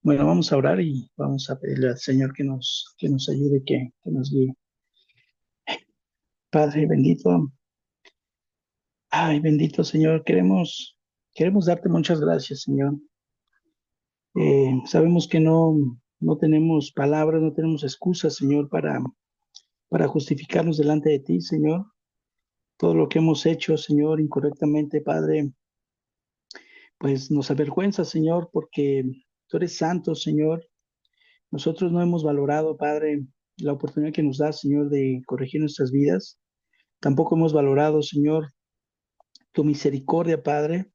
Bueno, vamos a orar y vamos a pedirle al Señor que nos ayude, que nos guíe. Padre bendito, ay, bendito Señor, queremos darte muchas gracias, Señor. Sabemos que no tenemos palabras, no tenemos excusas, Señor, para justificarnos delante de ti, Señor. Todo lo que hemos hecho, Señor, incorrectamente, Padre, pues nos avergüenza, Señor, porque tú eres santo, Señor. Nosotros no hemos valorado, Padre, la oportunidad que nos das, Señor, de corregir nuestras vidas. Tampoco hemos valorado, Señor, tu misericordia, Padre.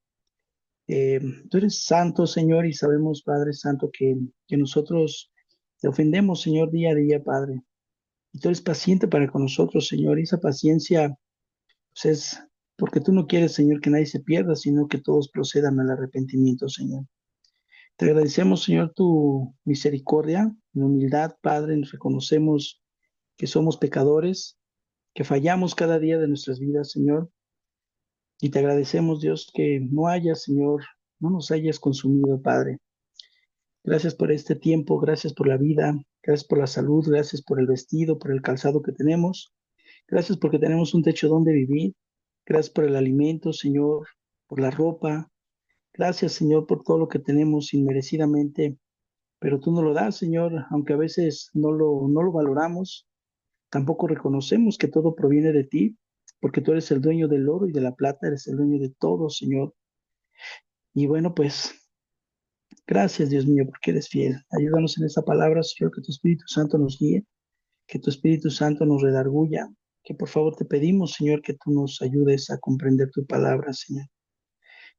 Eh, Tú eres santo, Señor, y sabemos, Padre Santo, que nosotros te ofendemos, Señor, día a día, Padre. Y tú eres paciente para con nosotros, Señor, y esa paciencia, pues, es porque tú no quieres, Señor, que nadie se pierda, sino que todos procedan al arrepentimiento, Señor. Te agradecemos, Señor, tu misericordia, en humildad, Padre, nos reconocemos que somos pecadores, que fallamos cada día de nuestras vidas, Señor. Y te agradecemos, Dios, que no hayas, Señor, no nos hayas consumido, Padre. Gracias por este tiempo, gracias por la vida, gracias por la salud, gracias por el vestido, por el calzado que tenemos. Gracias porque tenemos un techo donde vivir. Gracias por el alimento, Señor, por la ropa. Gracias, Señor, por todo lo que tenemos inmerecidamente, pero tú nos lo das, Señor, aunque a veces no lo valoramos. Tampoco reconocemos que todo proviene de ti, porque tú eres el dueño del oro y de la plata, eres el dueño de todo, Señor. Y bueno, pues gracias, Dios mío, porque eres fiel. Ayúdanos en esta palabra, Señor, que tu Espíritu Santo nos guíe, que tu Espíritu Santo nos redarguya, que por favor te pedimos, Señor, que tú nos ayudes a comprender tu palabra, Señor.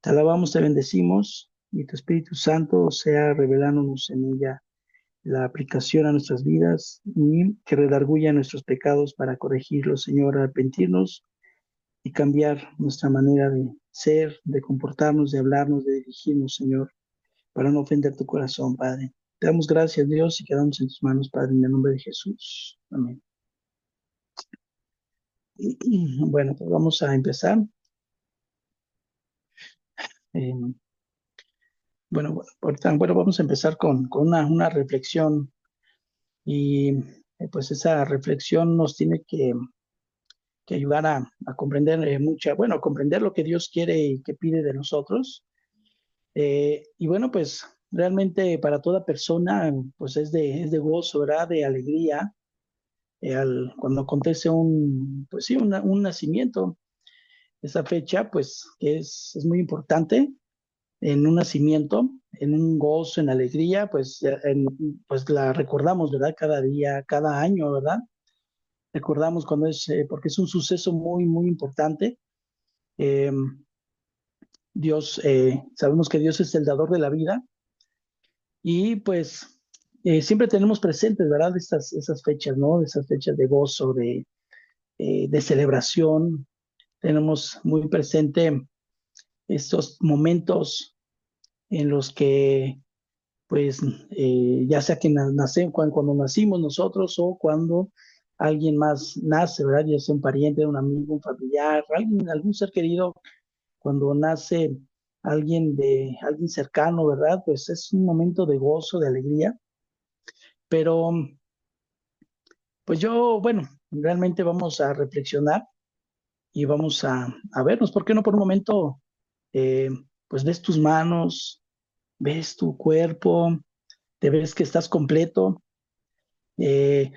Te alabamos, te bendecimos y tu Espíritu Santo sea revelándonos en ella la aplicación a nuestras vidas y que redarguya nuestros pecados para corregirlos, Señor, arrepentirnos y cambiar nuestra manera de ser, de comportarnos, de hablarnos, de dirigirnos, Señor, para no ofender tu corazón, Padre. Te damos gracias, Dios, y quedamos en tus manos, Padre, en el nombre de Jesús. Amén. Bueno, pues vamos a empezar. Eh, bueno, vamos a empezar con una reflexión y pues esa reflexión nos tiene que ayudar a comprender a comprender lo que Dios quiere y que pide de nosotros. Y bueno, pues realmente para toda persona, pues es de gozo, ¿verdad? De alegría, cuando acontece pues sí, un nacimiento. Esa fecha, pues, es muy importante en un nacimiento, en un gozo, en alegría, pues, pues la recordamos, ¿verdad? Cada día, cada año, ¿verdad? Recordamos cuando porque es un suceso muy importante. Eh, sabemos que Dios es el dador de la vida y pues siempre tenemos presentes, ¿verdad? Esas fechas, ¿no? Esas fechas de gozo, de celebración. Tenemos muy presente estos momentos en los que, pues, ya sea que cuando nacimos nosotros o cuando alguien más nace, ¿verdad? Ya sea un pariente, un amigo, un familiar, algún ser querido, cuando nace alguien cercano, ¿verdad? Pues es un momento de gozo, de alegría, pero pues bueno, realmente vamos a reflexionar y vamos a vernos, ¿por qué no por un momento, eh, pues ves tus manos, ves tu cuerpo, te ves que estás completo, eh,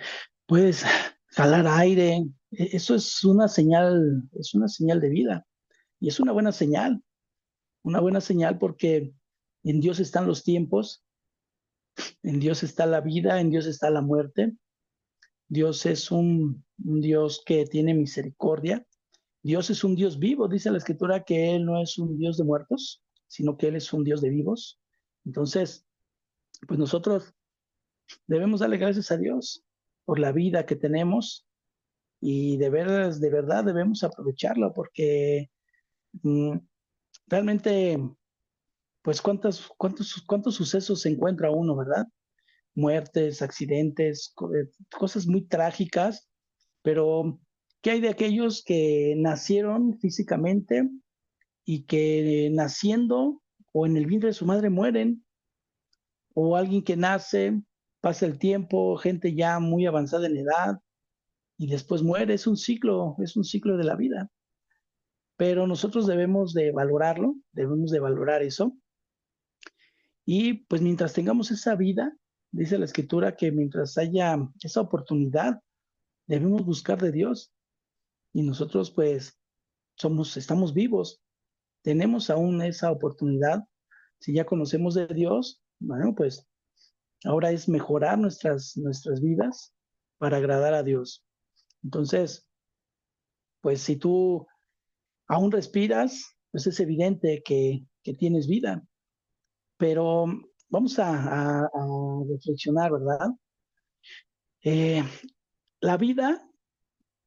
puedes jalar aire, eso es una señal de vida y es una buena señal porque en Dios están los tiempos, en Dios está la vida, en Dios está la muerte. Dios es un Dios que tiene misericordia. Dios es un Dios vivo, dice la Escritura que Él no es un Dios de muertos, sino que Él es un Dios de vivos. Entonces, pues nosotros debemos darle gracias a Dios por la vida que tenemos y de verdad debemos aprovecharla porque mm, realmente, pues cuántos sucesos se encuentra uno, ¿verdad? Muertes, accidentes, cosas muy trágicas, pero ¿qué hay de aquellos que nacieron físicamente y que naciendo o en el vientre de su madre mueren? o alguien que nace, pasa el tiempo, gente ya muy avanzada en edad y después muere. Es un ciclo de la vida. Pero nosotros debemos de valorarlo, debemos de valorar eso. Y pues mientras tengamos esa vida, dice la escritura que mientras haya esa oportunidad, debemos buscar de Dios. Y nosotros pues estamos vivos, tenemos aún esa oportunidad. Si ya conocemos de Dios, bueno, pues ahora es mejorar nuestras vidas para agradar a Dios. Entonces, pues si tú aún respiras, pues es evidente que tienes vida. Pero vamos a reflexionar, ¿verdad? Eh, la vida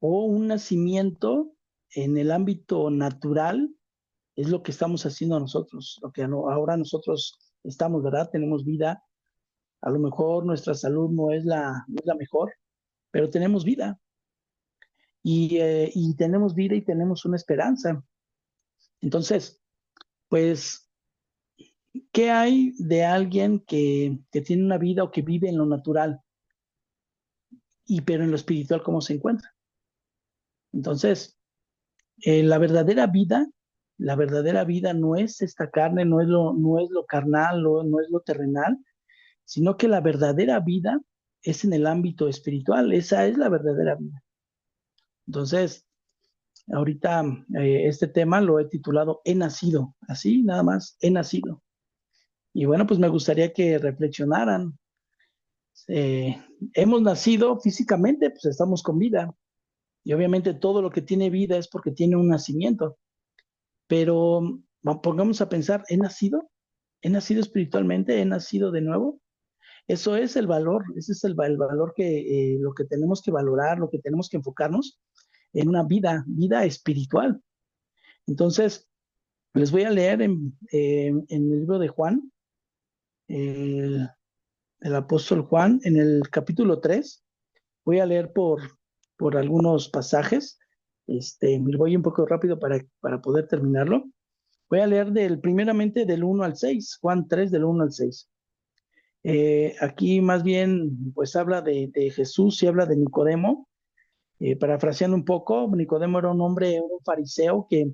o un nacimiento en el ámbito natural es lo que estamos haciendo nosotros, lo que ahora nosotros estamos, ¿verdad? Tenemos vida. A lo mejor nuestra salud no es la mejor, pero tenemos vida y tenemos vida y tenemos una esperanza. Entonces, pues, ¿qué hay de alguien que tiene una vida o que vive en lo natural pero en lo espiritual cómo se encuentra? Entonces, la la verdadera vida no es esta carne, no es lo carnal, no es lo terrenal, sino que la verdadera vida es en el ámbito espiritual. Esa es la verdadera vida. Entonces, ahorita este tema lo he titulado He nacido, así nada más, he nacido. Y bueno, pues me gustaría que reflexionaran. Eh, Hemos nacido físicamente, pues estamos con vida. Y obviamente todo lo que tiene vida es porque tiene un nacimiento. Pero pongamos a pensar, ¿he nacido? ¿He nacido espiritualmente? ¿He nacido de nuevo? Eso es el valor, ese es el valor que lo que tenemos que valorar, lo que tenemos que enfocarnos en una vida espiritual. Entonces, les voy a leer en el libro de Juan, el, el apóstol Juan, en el capítulo 3. Voy a leer por algunos pasajes. Me voy un poco rápido para poder terminarlo. Voy a leer primeramente del 1 al 6, Juan 3 del 1 al 6. Aquí más bien pues habla de Jesús y habla de Nicodemo. Parafraseando un poco, Nicodemo era un hombre, un fariseo que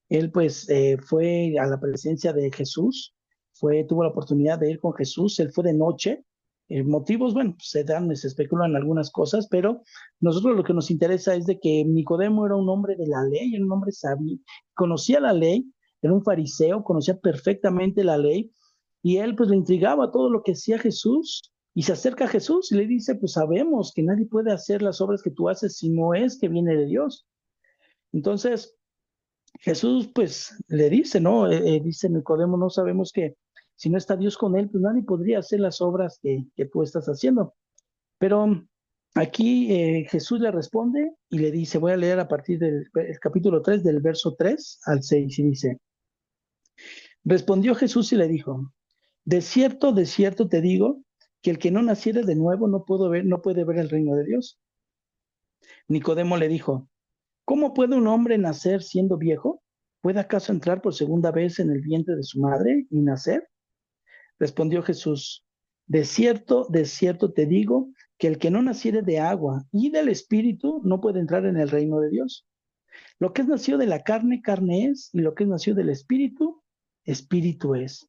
él pues fue a la presencia de Jesús, tuvo la oportunidad de ir con Jesús, él fue de noche. Motivos, bueno, pues, se especulan algunas cosas, pero nosotros lo que nos interesa es de que Nicodemo era un hombre de la ley, era un hombre sabio, conocía la ley, era un fariseo, conocía perfectamente la ley, y él pues le intrigaba todo lo que hacía Jesús, y se acerca a Jesús y le dice, pues sabemos que nadie puede hacer las obras que tú haces si no es que viene de Dios. Entonces, Jesús pues le dice, ¿no? Dice Nicodemo, no sabemos que si no está Dios con él, pues nadie podría hacer las obras que tú estás haciendo. Pero aquí Jesús le responde y le dice, voy a leer a partir del capítulo 3 del verso 3 al 6 y dice, respondió Jesús y le dijo, de cierto te digo, que el que no naciere de nuevo no puede ver el reino de Dios. Nicodemo le dijo, ¿cómo puede un hombre nacer siendo viejo? ¿Puede acaso entrar por segunda vez en el vientre de su madre y nacer? Respondió Jesús, de cierto te digo, que el que no naciere de agua y del espíritu no puede entrar en el reino de Dios. Lo que es nacido de la carne, carne es, y lo que es nacido del espíritu, espíritu es.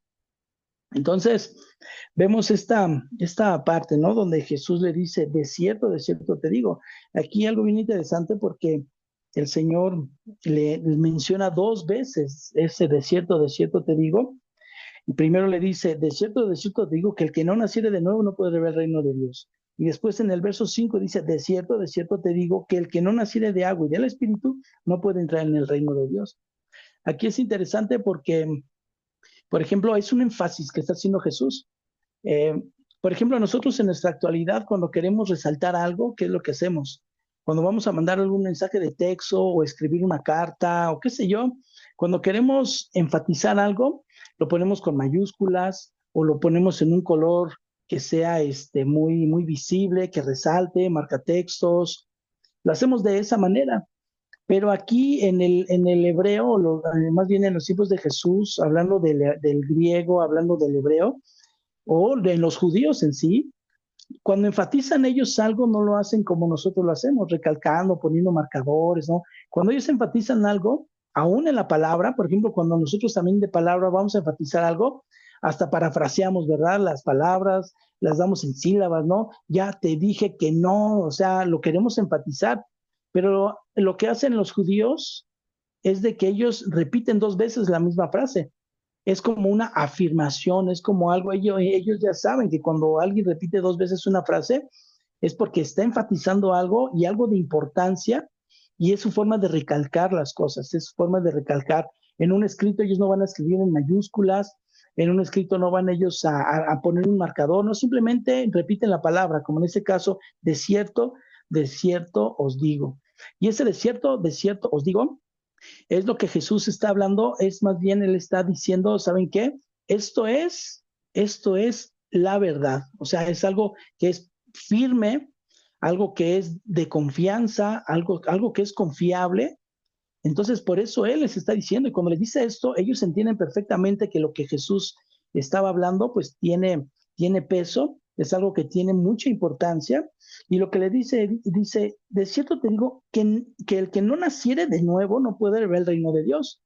Entonces, vemos esta parte, ¿no? Donde Jesús le dice, de cierto te digo. Aquí algo bien interesante porque el Señor le menciona dos veces ese de cierto te digo. Y primero le dice, de cierto te digo que el que no naciere de nuevo no puede ver el reino de Dios. Y después en el verso 5 dice, de cierto te digo que el que no naciere de agua y del Espíritu no puede entrar en el reino de Dios. Aquí es interesante porque, por ejemplo, es un énfasis que está haciendo Jesús. Eh, por ejemplo, nosotros en nuestra actualidad, cuando queremos resaltar algo, ¿qué es lo que hacemos? Cuando vamos a mandar algún mensaje de texto o escribir una carta o qué sé yo, cuando queremos enfatizar algo, lo ponemos con mayúsculas o lo ponemos en un color que sea muy visible, que resalte, marca textos. Lo hacemos de esa manera. Pero aquí en el hebreo, más bien en los tiempos de Jesús, hablando del griego, hablando del hebreo, o en los judíos en sí, cuando enfatizan ellos algo, no lo hacen como nosotros lo hacemos, recalcando, poniendo marcadores, ¿no? Cuando ellos enfatizan algo, aún en la palabra, por ejemplo, cuando nosotros también de palabra vamos a enfatizar algo, hasta parafraseamos, ¿verdad? Las palabras, las damos en sílabas, ¿no? Ya te dije que no, o sea, lo queremos enfatizar, pero lo que hacen los judíos es de que ellos repiten dos veces la misma frase. Es como una afirmación, es como algo, ellos ya saben que cuando alguien repite dos veces una frase, es porque está enfatizando algo y algo de importancia, y es su forma de recalcar las cosas, es su forma de recalcar. En un escrito ellos no van a escribir en mayúsculas, en un escrito no van ellos a poner un marcador, no simplemente repiten la palabra, como en este caso, de cierto os digo. Y ese de cierto os digo, es lo que Jesús está hablando, es más bien él está diciendo, ¿saben qué? Esto es, esto es la verdad. O sea, es algo que es firme, algo que es de confianza, algo que es confiable. Entonces, por eso él les está diciendo, y cuando les dice esto, ellos entienden perfectamente que lo que Jesús estaba hablando, pues tiene peso, es algo que tiene mucha importancia. Y lo que le dice, de cierto te digo, que el que no naciere de nuevo no puede ver el reino de Dios.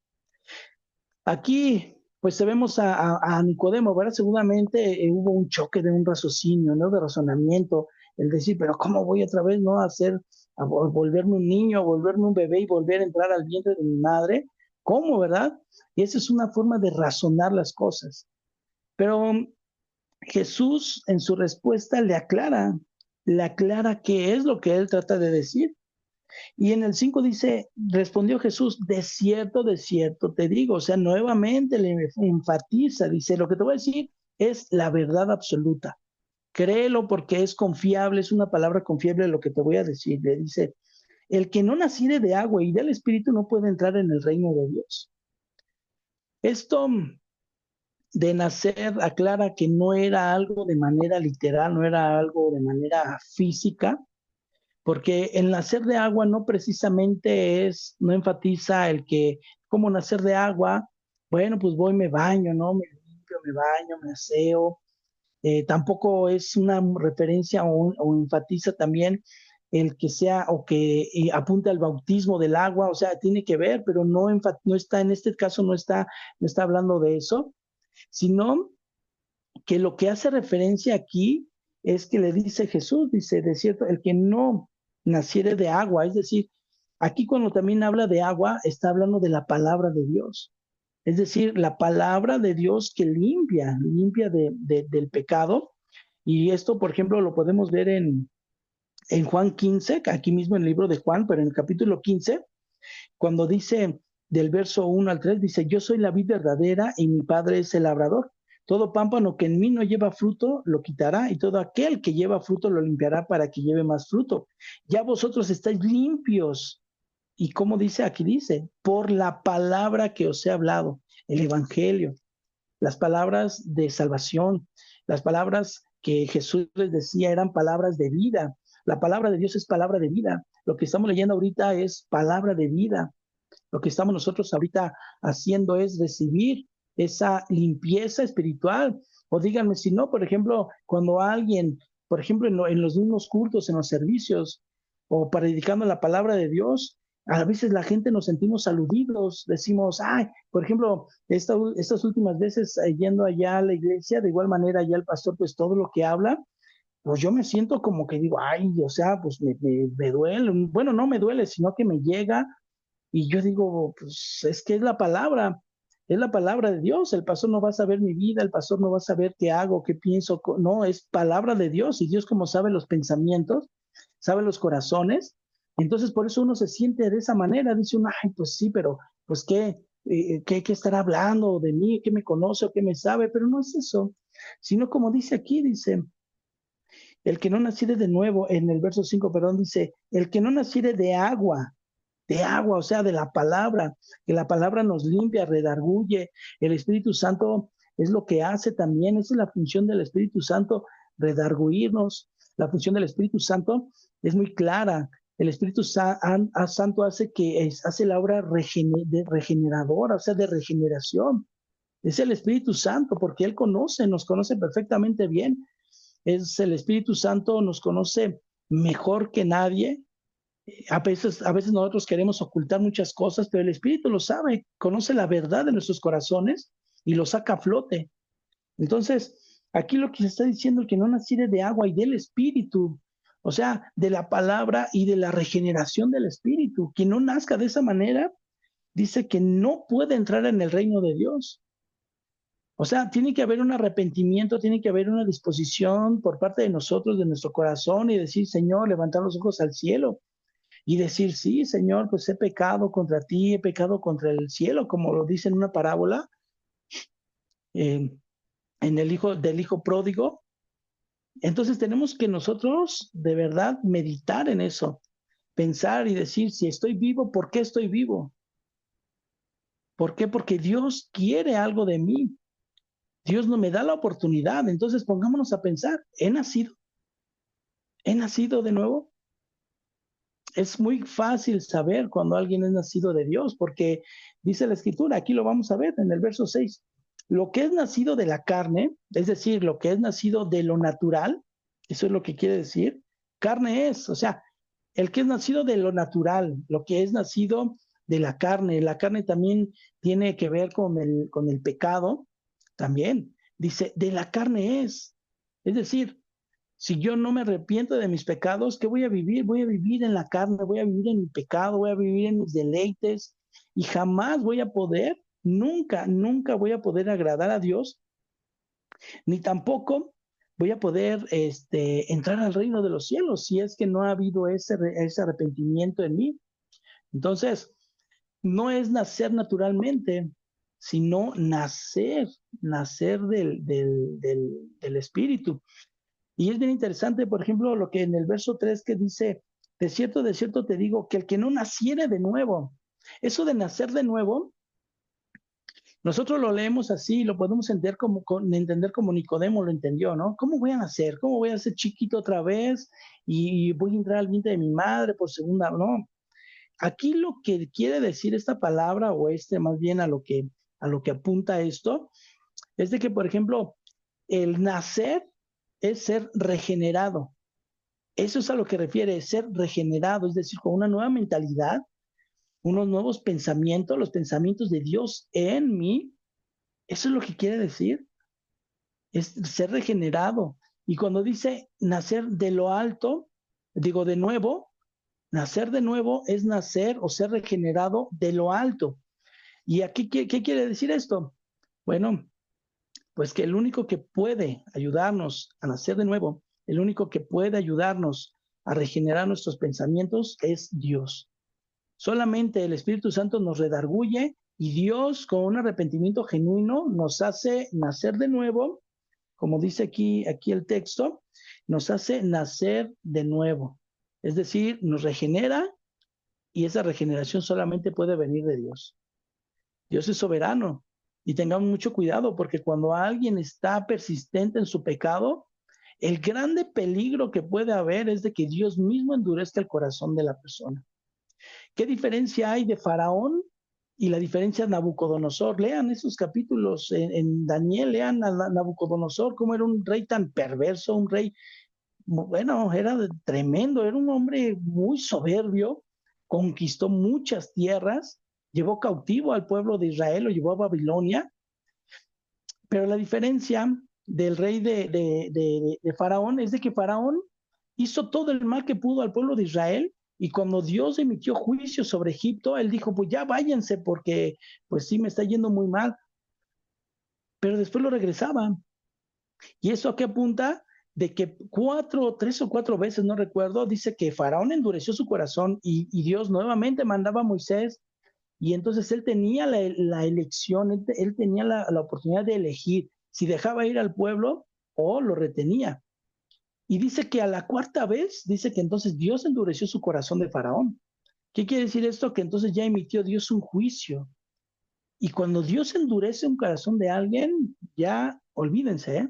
Aquí, pues vemos a Nicodemo, ¿verdad? Seguramente hubo un choque de un raciocinio, ¿no? De razonamiento, el decir, pero ¿cómo voy otra vez, no? A volverme un niño, a volverme un bebé y volver a entrar al vientre de mi madre. ¿Cómo, verdad? Y esa es una forma de razonar las cosas. Pero Jesús en su respuesta le aclara qué es lo que él trata de decir. Y en el 5 dice, respondió Jesús, de cierto te digo, o sea, nuevamente le enfatiza, dice, lo que te voy a decir es la verdad absoluta. Créelo porque es confiable, es una palabra confiable lo que te voy a decir. Le dice, el que no naciere de agua y del Espíritu no puede entrar en el reino de Dios. Esto de nacer aclara que no era algo de manera literal, no era algo de manera física, porque el nacer de agua no precisamente no enfatiza el que, como nacer de agua, bueno, pues voy, me baño, ¿no? Me limpio, me baño, me aseo. Tampoco es una referencia o enfatiza también el que sea o que apunte al bautismo del agua, o sea, tiene que ver, pero no está, en este caso no está hablando de eso, sino que lo que hace referencia aquí es que le dice Jesús, dice, de cierto, el que no naciere de agua, es decir, aquí cuando también habla de agua, está hablando de la palabra de Dios. Es decir, la palabra de Dios que limpia del pecado. Y esto, por ejemplo, lo podemos ver en Juan 15, aquí mismo en el libro de Juan, pero en el capítulo 15, cuando dice del verso 1 al 3 dice, yo soy la vid verdadera y mi padre es el labrador. Todo pámpano que en mí no lleva fruto lo quitará y todo aquel que lleva fruto lo limpiará para que lleve más fruto. Ya vosotros estáis limpios. Y como dice aquí, dice, por la palabra que os he hablado, el evangelio, las palabras de salvación, las palabras que Jesús les decía eran palabras de vida. La palabra de Dios es palabra de vida. Lo que estamos leyendo ahorita es palabra de vida. Lo que estamos nosotros ahorita haciendo es recibir esa limpieza espiritual. O díganme si no, por ejemplo, cuando alguien, por ejemplo, en los mismos cultos, en los servicios, o predicando la palabra de Dios, a veces la gente nos sentimos aludidos, decimos, ay, por ejemplo, estas últimas veces yendo allá a la iglesia, de igual manera allá el pastor, pues todo lo que habla, pues yo me siento como que digo, ay, o sea, pues me duele, bueno, no me duele, sino que me llega y yo digo, pues es que es la palabra de Dios. El pastor no va a saber mi vida, el pastor no va a saber qué hago, qué pienso. No, es palabra de Dios. Y Dios como sabe los pensamientos, sabe los corazones. Entonces por eso uno se siente de esa manera. Dice uno, ay, pues sí, pero pues qué estará hablando de mí, qué me conoce o qué me sabe. Pero no es eso. Sino como dice aquí, dice, el que no naciere de nuevo, en el verso 5 perdón, dice, el que no naciere de agua, o sea, de la palabra, que la palabra nos limpia, redarguye. El Espíritu Santo es lo que hace también, esa es la función del Espíritu Santo, redarguirnos. La función del Espíritu Santo es muy clara. El Espíritu Santo hace la obra regeneradora, o sea, de regeneración. Es el Espíritu Santo, porque Él nos conoce perfectamente bien. Es el Espíritu Santo, nos conoce mejor que nadie. A veces nosotros queremos ocultar muchas cosas, pero el Espíritu lo sabe, conoce la verdad de nuestros corazones y lo saca a flote. Entonces, aquí lo que se está diciendo es que no naciere de agua y del Espíritu, o sea, de la palabra y de la regeneración del Espíritu. Quien no nazca de esa manera, dice que no puede entrar en el reino de Dios. O sea, tiene que haber un arrepentimiento, tiene que haber una disposición por parte de nosotros, de nuestro corazón, y decir, Señor, levantar los ojos al cielo y decir, sí, Señor, pues he pecado contra ti, he pecado contra el cielo, como lo dice en una parábola, eh, en el hijo del hijo pródigo. Entonces tenemos que nosotros de verdad meditar en eso, pensar y decir, si estoy vivo, ¿por qué estoy vivo? ¿Por qué? Porque Dios quiere algo de mí. Dios no me da la oportunidad. Entonces pongámonos a pensar, he nacido de nuevo. Es muy fácil saber cuando alguien es nacido de Dios, porque dice la Escritura, aquí lo vamos a ver en el verso 6, lo que es nacido de la carne, es decir, lo que es nacido de lo natural, eso es lo que quiere decir, carne es, o sea, el que es nacido de lo natural, lo que es nacido de la carne también tiene que ver con el pecado, también, dice, de la carne es decir, si yo no me arrepiento de mis pecados, ¿qué voy a vivir? Voy a vivir en la carne, voy a vivir en mi pecado, voy a vivir en mis deleites y jamás voy a poder, nunca, nunca voy a poder agradar a Dios, ni tampoco voy a poder entrar al reino de los cielos si es que no ha habido ese arrepentimiento en mí. Entonces, no es nacer naturalmente, sino nacer del Espíritu. Y es bien interesante, por ejemplo, lo que en el verso 3 que dice, de cierto te digo, que el que no naciere de nuevo, eso de nacer de nuevo, nosotros lo leemos así, lo podemos entender como Nicodemo lo entendió, ¿no? ¿Cómo voy a nacer? ¿Cómo voy a ser chiquito otra vez? Y voy a entrar al vientre de mi madre por segunda, no. Aquí lo que quiere decir esta palabra, o más bien a lo que apunta esto, es de que, por ejemplo, el nacer es ser regenerado. Eso es a lo que refiere ser regenerado, es decir, con una nueva mentalidad, unos nuevos pensamientos, los pensamientos de Dios en mí. Eso es lo que quiere decir, es ser regenerado. Y cuando dice nacer de lo alto, digo de nuevo, nacer de nuevo es nacer o ser regenerado de lo alto. ¿Y aquí qué quiere decir esto? Bueno, pues que el único que puede ayudarnos a nacer de nuevo, el único que puede ayudarnos a regenerar nuestros pensamientos es Dios. Solamente el Espíritu Santo nos redarguye y Dios con un arrepentimiento genuino nos hace nacer de nuevo, como dice aquí el texto, nos hace nacer de nuevo. Es decir, nos regenera y esa regeneración solamente puede venir de Dios. Dios es soberano y tengamos mucho cuidado porque cuando alguien está persistente en su pecado, el grande peligro que puede haber es de que Dios mismo endurezca el corazón de la persona. ¿Qué diferencia hay de Faraón y la diferencia de Nabucodonosor? Lean esos capítulos en Daniel, lean a Nabucodonosor, cómo era un rey tan perverso, un rey, bueno, era tremendo, era un hombre muy soberbio, conquistó muchas tierras, llevó cautivo al pueblo de Israel, lo llevó a Babilonia, pero la diferencia del rey de Faraón es de que Faraón hizo todo el mal que pudo al pueblo de Israel y cuando Dios emitió juicio sobre Egipto, él dijo, pues ya váyanse porque pues sí me está yendo muy mal, pero después lo regresaba. ¿Y eso a qué apunta? De que tres o cuatro veces, no recuerdo, dice que Faraón endureció su corazón y Dios nuevamente mandaba a Moisés y entonces él tenía la elección, él tenía la oportunidad de elegir si dejaba ir al pueblo o lo retenía. Y dice que a la cuarta vez, dice que entonces Dios endureció su corazón de Faraón. ¿Qué quiere decir esto? Que entonces ya emitió Dios un juicio. Y cuando Dios endurece un corazón de alguien, ya olvídense, ¿eh?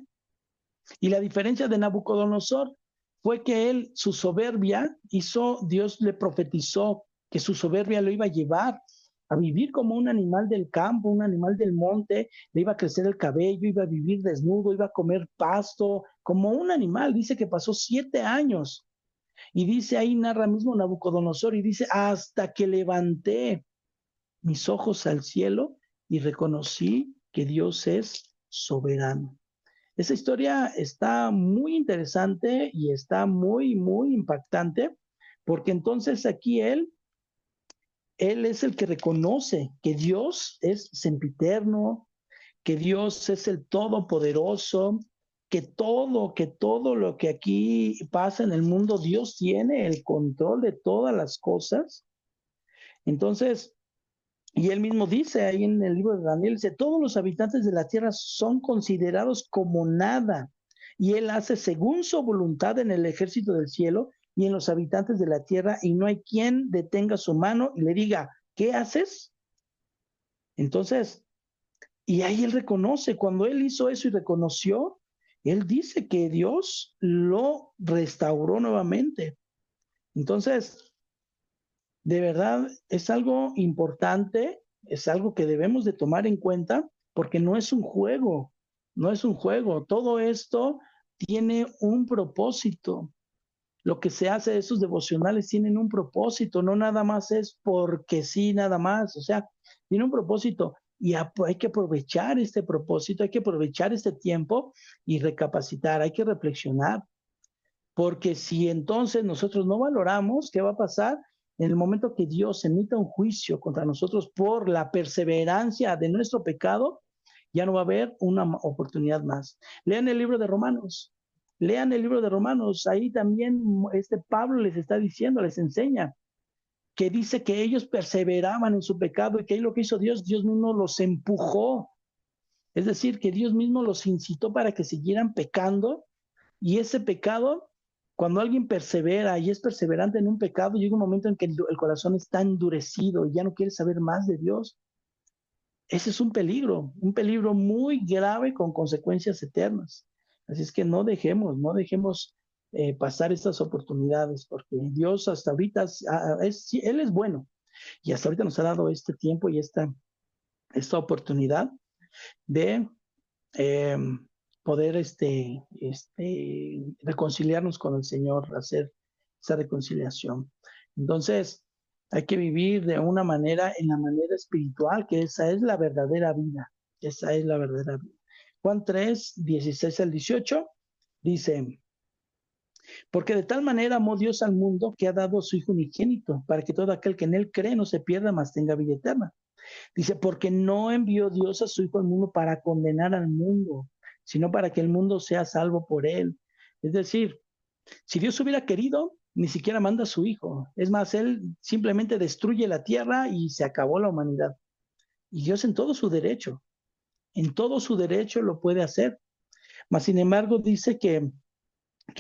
Y la diferencia de Nabucodonosor fue que él, su soberbia, Dios le profetizó que su soberbia lo iba a llevar a vivir como un animal del campo, un animal del monte, le iba a crecer el cabello, iba a vivir desnudo, iba a comer pasto, como un animal. Dice que pasó 7 años. Y dice ahí, narra mismo Nabucodonosor, y dice, hasta que levanté mis ojos al cielo y reconocí que Dios es soberano. Esa historia está muy interesante y está muy, muy impactante, porque entonces aquí él es el que reconoce que Dios es sempiterno, que Dios es el todopoderoso, que todo lo que aquí pasa en el mundo, Dios tiene el control de todas las cosas. Entonces, y él mismo dice ahí en el libro de Daniel, dice, todos los habitantes de la tierra son considerados como nada, y él hace según su voluntad en el ejército del cielo y en los habitantes de la tierra, y no hay quien detenga su mano y le diga, ¿qué haces? Entonces, y ahí él reconoce, cuando él hizo eso y reconoció, él dice que Dios lo restauró nuevamente. Entonces, de verdad, es algo importante, es algo que debemos de tomar en cuenta, porque no es un juego, no es un juego. Todo esto tiene un propósito. Lo que se hace de esos devocionales tienen un propósito, no nada más es porque sí, nada más, o sea, tiene un propósito y hay que aprovechar este propósito, hay que aprovechar este tiempo y recapacitar, hay que reflexionar, porque si entonces nosotros no valoramos, ¿qué va a pasar? En el momento que Dios emita un juicio contra nosotros por la perseverancia de nuestro pecado, ya no va a haber una oportunidad más. Lean el libro de Romanos, lean el libro de Romanos, ahí también este Pablo les está diciendo, les enseña, que dice que ellos perseveraban en su pecado y que ahí lo que hizo Dios, Dios mismo los empujó, es decir, que Dios mismo los incitó para que siguieran pecando y ese pecado, cuando alguien persevera y es perseverante en un pecado, llega un momento en que el corazón está endurecido y ya no quiere saber más de Dios. Ese es un peligro muy grave con consecuencias eternas. Así es que no dejemos pasar estas oportunidades, porque Dios hasta ahorita, sí, Él es bueno y hasta ahorita nos ha dado este tiempo y esta oportunidad de eh, poder reconciliarnos con el Señor, hacer esa reconciliación. Entonces, hay que vivir de una manera, en la manera espiritual, que esa es la verdadera vida. Esa es la verdadera vida. Juan 3, 16 al 18 dice, porque de tal manera amó Dios al mundo que ha dado a su Hijo unigénito, para que todo aquel que en él cree no se pierda, mas tenga vida eterna. Dice, porque no envió Dios a su Hijo al mundo para condenar al mundo, sino para que el mundo sea salvo por él. Es decir, si Dios hubiera querido, ni siquiera manda a su Hijo. Es más, Él simplemente destruye la tierra y se acabó la humanidad. Y Dios en todo su derecho lo puede hacer. Mas, sin embargo, dice que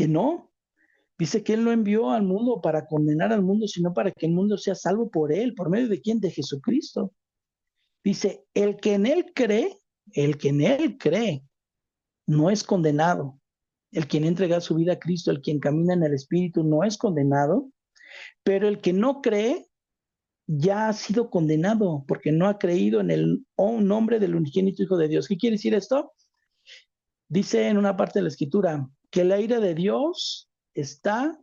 no. Dice que Él no envió al mundo para condenar al mundo, sino para que el mundo sea salvo por Él. ¿Por medio de quién? De Jesucristo. Dice, el que en él cree, no es condenado. El quien entrega su vida a Cristo, el quien camina en el Espíritu, no es condenado, pero el que no cree ya ha sido condenado porque no ha creído en el nombre del unigénito Hijo de Dios. ¿Qué quiere decir esto? Dice en una parte de la Escritura que la ira de Dios está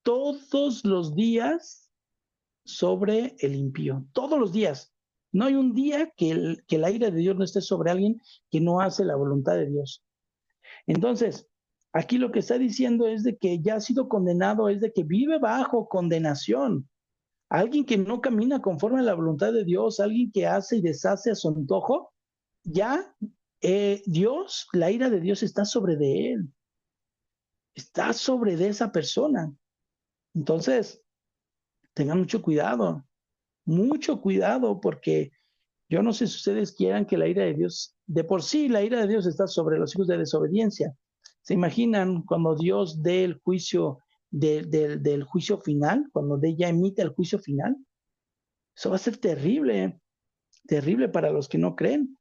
todos los días sobre el impío, todos los días. No hay un día que la ira de Dios no esté sobre alguien que no hace la voluntad de Dios. Entonces, aquí lo que está diciendo es de que ya ha sido condenado, es de que vive bajo condenación. Alguien que no camina conforme a la voluntad de Dios, alguien que hace y deshace a su antojo, ya Dios, la ira de Dios está sobre de él, está sobre de esa persona. Entonces, tengan mucho cuidado, porque yo no sé si ustedes quieran que la ira de Dios, de por sí la ira de Dios está sobre los hijos de desobediencia. ¿Se imaginan cuando Dios dé el juicio del juicio final, cuando ya emite el juicio final? Eso va a ser terrible, terrible para los que no creen.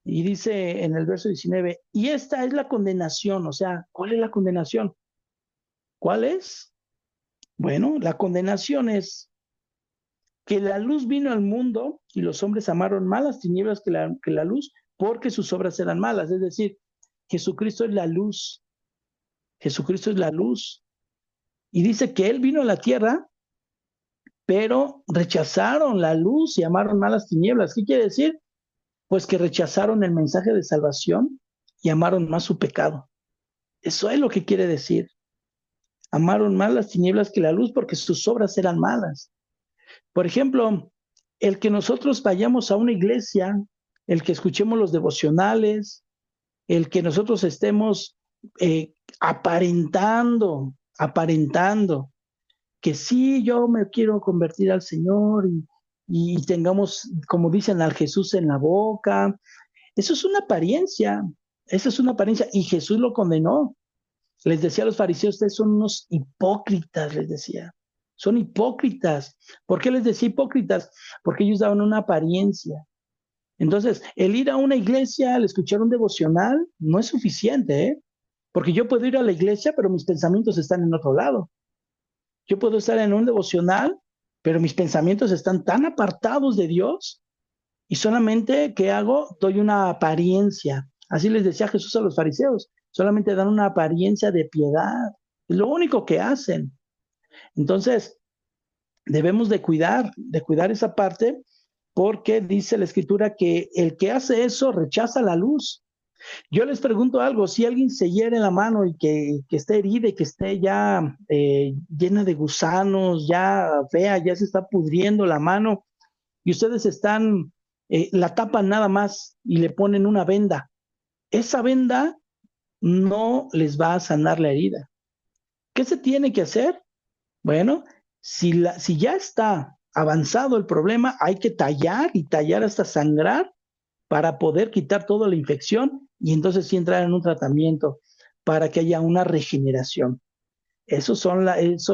Y dice en el verso 19, y esta es la condenación, o sea, ¿cuál es la condenación? ¿Cuál es? Bueno, la condenación es que la luz vino al mundo y los hombres amaron más las tinieblas que la luz porque sus obras eran malas. Es decir, Jesucristo es la luz. Jesucristo es la luz. Y dice que Él vino a la tierra, pero rechazaron la luz y amaron más las tinieblas. ¿Qué quiere decir? Pues que rechazaron el mensaje de salvación y amaron más su pecado. Eso es lo que quiere decir. Amaron más las tinieblas que la luz porque sus obras eran malas. Por ejemplo, el que nosotros vayamos a una iglesia, el que escuchemos los devocionales, el que nosotros estemos aparentando que sí, yo me quiero convertir al Señor y tengamos, como dicen, al Jesús en la boca. Eso es una apariencia, eso es una apariencia y Jesús lo condenó. Les decía a los fariseos, ustedes son unos hipócritas, les decía. Son hipócritas. ¿Por qué les decía hipócritas? Porque ellos daban una apariencia. Entonces, el ir a una iglesia, el escuchar un devocional, no es suficiente, ¿eh? Porque yo puedo ir a la iglesia, pero mis pensamientos están en otro lado. Yo puedo estar en un devocional, pero mis pensamientos están tan apartados de Dios y solamente, ¿qué hago? Doy una apariencia. Así les decía Jesús a los fariseos, solamente dan una apariencia de piedad. Es lo único que hacen. Entonces, debemos de cuidar esa parte, porque dice la Escritura que el que hace eso rechaza la luz. Yo les pregunto algo, si alguien se hiere la mano y que esté herida y que esté ya llena de gusanos, ya fea, ya se está pudriendo la mano, y ustedes están, la tapan nada más y le ponen una venda, esa venda no les va a sanar la herida. ¿Qué se tiene que hacer? Bueno, si ya está avanzado el problema, hay que tallar y tallar hasta sangrar para poder quitar toda la infección y entonces sí entrar en un tratamiento para que haya una regeneración. Eso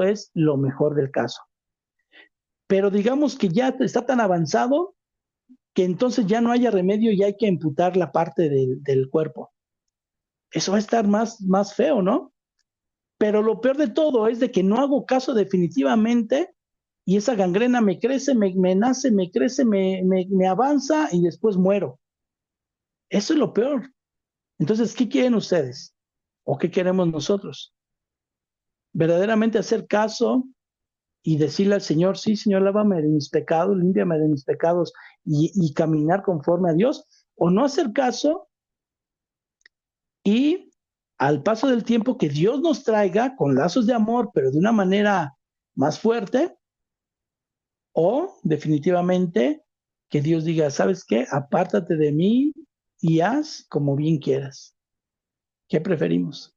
es lo mejor del caso. Pero digamos que ya está tan avanzado que entonces ya no haya remedio y hay que amputar la parte del cuerpo. Eso va a estar más feo, ¿no? Pero lo peor de todo es de que no hago caso definitivamente y esa gangrena me crece, me nace, me crece, me avanza y después muero. Eso es lo peor. Entonces, ¿qué quieren ustedes? ¿O qué queremos nosotros? Verdaderamente hacer caso y decirle al Señor, sí, Señor, lávame de mis pecados, límpiame de mis pecados y caminar conforme a Dios, o no hacer caso y al paso del tiempo que Dios nos traiga con lazos de amor, pero de una manera más fuerte, o definitivamente que Dios diga, ¿sabes qué? Apártate de mí y haz como bien quieras. ¿Qué preferimos?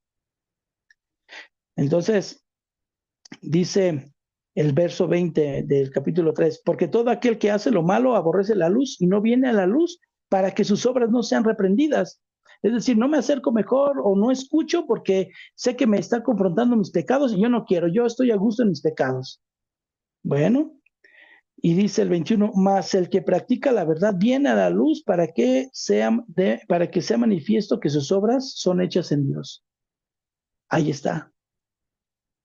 Entonces, dice el verso 20 del capítulo 3, porque todo aquel que hace lo malo aborrece la luz y no viene a la luz para que sus obras no sean reprendidas. Es decir, no me acerco mejor o no escucho porque sé que me está confrontando mis pecados y yo no quiero, yo estoy a gusto en mis pecados. Bueno, y dice el 21, más el que practica la verdad viene a la luz para que sea manifiesto que sus obras son hechas en Dios. Ahí está.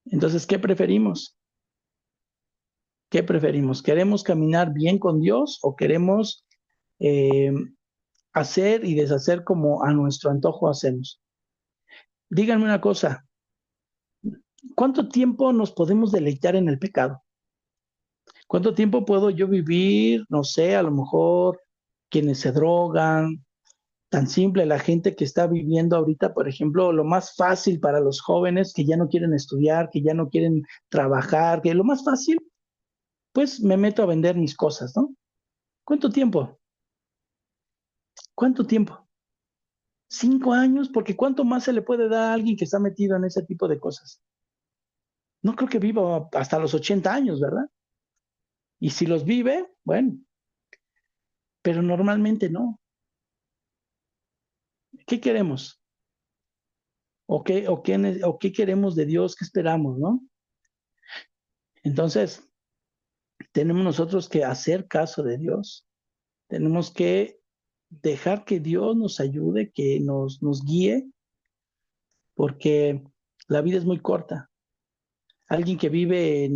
Entonces, ¿qué preferimos? ¿Qué preferimos? ¿Queremos caminar bien con Dios o queremos eh, hacer y deshacer como a nuestro antojo hacemos? Díganme una cosa, ¿cuánto tiempo nos podemos deleitar en el pecado? ¿Cuánto tiempo puedo yo vivir? No sé, a lo mejor quienes se drogan, tan simple, la gente que está viviendo ahorita, por ejemplo, lo más fácil para los jóvenes que ya no quieren estudiar, que ya no quieren trabajar, que lo más fácil, pues me meto a vender mis cosas, ¿no? ¿Cuánto tiempo? ¿Cuánto tiempo? 5 años, porque ¿cuánto más se le puede dar a alguien que está metido en ese tipo de cosas? No creo que viva hasta los 80 años, ¿verdad? Y si los vive, bueno, pero normalmente no. ¿Qué queremos? ¿O qué queremos de Dios? ¿Qué esperamos, no? Entonces, tenemos nosotros que hacer caso de Dios. Tenemos que dejar que Dios nos ayude, que nos guíe, porque la vida es muy corta. Alguien que vive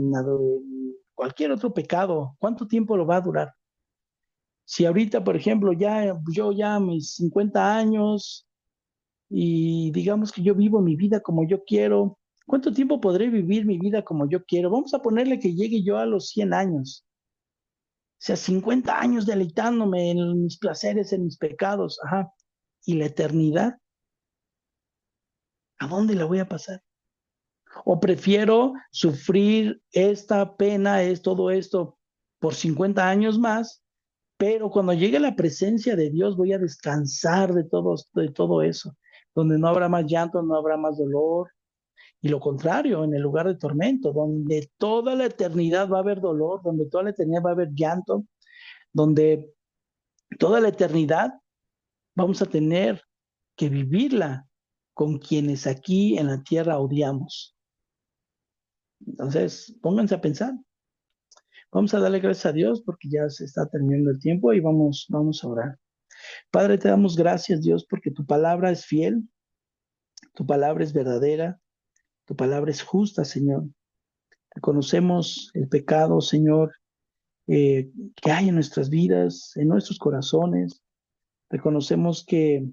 cualquier otro pecado, ¿cuánto tiempo lo va a durar? Si ahorita, por ejemplo, yo ya a mis 50 años y digamos que yo vivo mi vida como yo quiero, ¿cuánto tiempo podré vivir mi vida como yo quiero? Vamos a ponerle que llegue yo a los 100 años, o sea, 50 años deleitándome en mis placeres, en mis pecados, ajá. ¿Y la eternidad? ¿A dónde la voy a pasar? ¿O prefiero sufrir esta pena, es todo esto por 50 años más, pero cuando llegue la presencia de Dios voy a descansar de todo eso, donde no habrá más llanto, no habrá más dolor, y lo contrario, en el lugar de tormento, donde toda la eternidad va a haber dolor, donde toda la eternidad va a haber llanto, donde toda la eternidad vamos a tener que vivirla con quienes aquí en la tierra odiamos. Entonces, pónganse a pensar. Vamos a darle gracias a Dios porque ya se está terminando el tiempo y vamos a orar. Padre, te damos gracias, Dios, porque tu palabra es fiel, tu palabra es verdadera, tu palabra es justa, Señor. Reconocemos el pecado, Señor, que hay en nuestras vidas, en nuestros corazones. Reconocemos que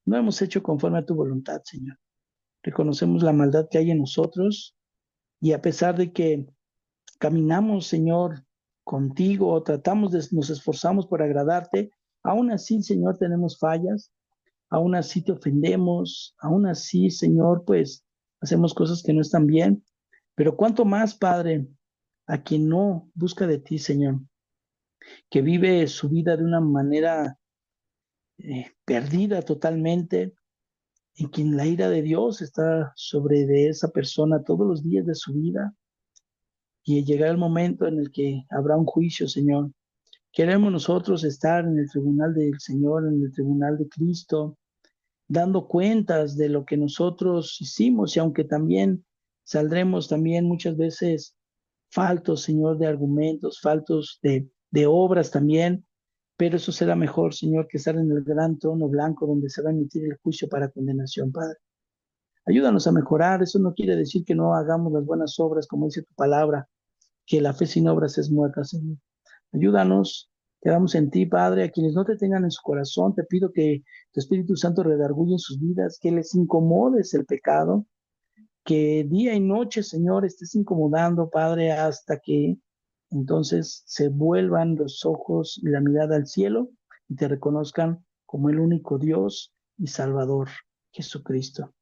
no hemos hecho conforme a tu voluntad, Señor. Reconocemos la maldad que hay en nosotros y a pesar de que caminamos, Señor, contigo, nos esforzamos por agradarte, aún así, Señor, tenemos fallas, aún así te ofendemos, aún así, Señor, pues hacemos cosas que no están bien, pero cuánto más, Padre, a quien no busca de ti, Señor, que vive su vida de una manera perdida totalmente, en quien la ira de Dios está sobre de esa persona todos los días de su vida, y llegará el momento en el que habrá un juicio, Señor. Queremos nosotros estar en el tribunal del Señor, en el tribunal de Cristo, dando cuentas de lo que nosotros hicimos y aunque también saldremos también muchas veces faltos, Señor, de argumentos, faltos de obras también, pero eso será mejor, Señor, que estar en el gran trono blanco donde se va a emitir el juicio para condenación, Padre. Ayúdanos a mejorar, eso no quiere decir que no hagamos las buenas obras, como dice tu palabra, que la fe sin obras es muerta, Señor. Ayúdanos, quedamos en ti, Padre, a quienes no te tengan en su corazón, te pido que tu Espíritu Santo redarguye en sus vidas, que les incomodes el pecado, que día y noche, Señor, estés incomodando, Padre, hasta que entonces se vuelvan los ojos y la mirada al cielo y te reconozcan como el único Dios y Salvador, Jesucristo.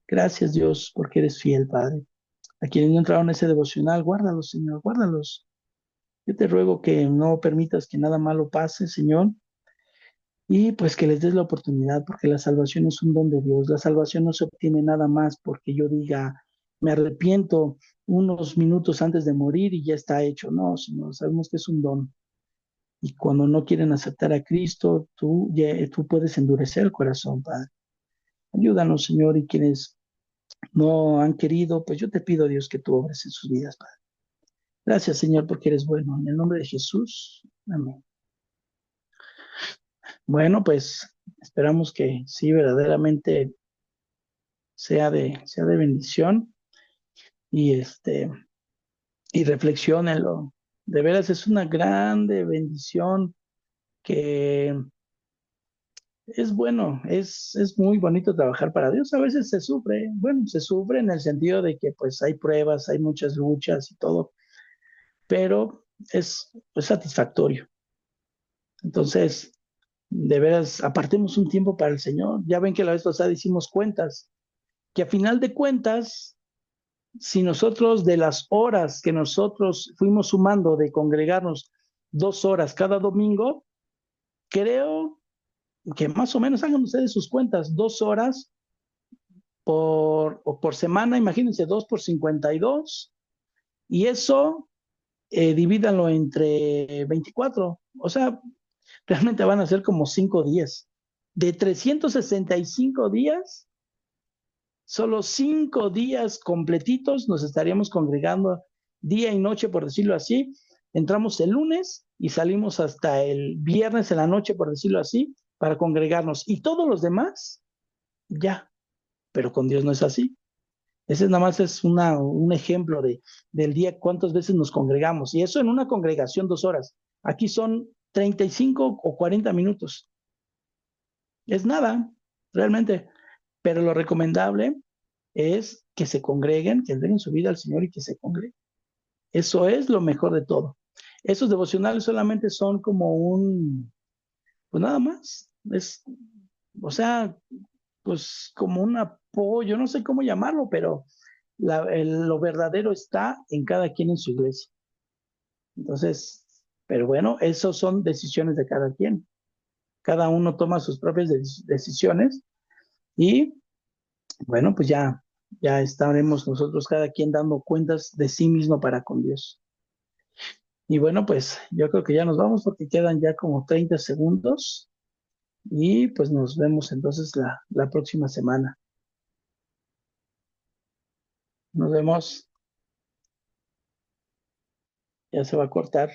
Gracias, Dios, porque eres fiel, Padre. A quienes no entraron en ese devocional, guárdalos, Señor, guárdalos. Yo te ruego que no permitas que nada malo pase, Señor, y pues que les des la oportunidad, porque la salvación es un don de Dios. La salvación no se obtiene nada más porque yo diga, me arrepiento unos minutos antes de morir y ya está hecho. No, Señor, sabemos que es un don. Y cuando no quieren aceptar a Cristo, tú puedes endurecer el corazón, Padre. Ayúdanos, Señor, y quienes no han querido, pues yo te pido, Dios, que tú obres en sus vidas, Padre. Gracias, Señor, porque eres bueno. En el nombre de Jesús. Amén. Bueno, pues esperamos que sí, verdaderamente sea de bendición y y reflexiónenlo. De veras es una grande bendición que es bueno, es muy bonito trabajar para Dios. A veces se sufre, bueno, se sufre en el sentido de que pues hay pruebas, hay muchas luchas y todo, pero es satisfactorio. Entonces, de veras, apartemos un tiempo para el Señor. Ya ven que la vez pasada hicimos cuentas, que a final de cuentas, si nosotros de las horas que nosotros fuimos sumando de congregarnos 2 horas cada domingo, creo que más o menos hagan ustedes sus cuentas, 2 horas por semana, imagínense, 2 por 52, y eso divídanlo entre 24, o sea, realmente van a ser como 5 días. De 365 días, solo 5 días completitos nos estaríamos congregando día y noche, por decirlo así. Entramos el lunes y salimos hasta el viernes en la noche, por decirlo así, para congregarnos. Y todos los demás, ya. Pero con Dios no es así. Ese nada más es un ejemplo del día, cuántas veces nos congregamos. Y eso en una congregación 2 horas. Aquí son 35 o 40 minutos. Es nada, realmente. Pero lo recomendable es que se congreguen, que entreguen su vida al Señor y que se congreguen. Eso es lo mejor de todo. Esos devocionales solamente son como pues nada más. O sea, pues como un apoyo, no sé cómo llamarlo, pero lo verdadero está en cada quien en su iglesia. Entonces, pero bueno, eso son decisiones de cada quien. Cada uno toma sus propias decisiones y bueno, pues ya estaremos nosotros cada quien dando cuentas de sí mismo para con Dios. Y bueno, pues yo creo que ya nos vamos porque quedan ya como 30 segundos y pues nos vemos entonces la próxima semana. Nos vemos, ya se va a cortar.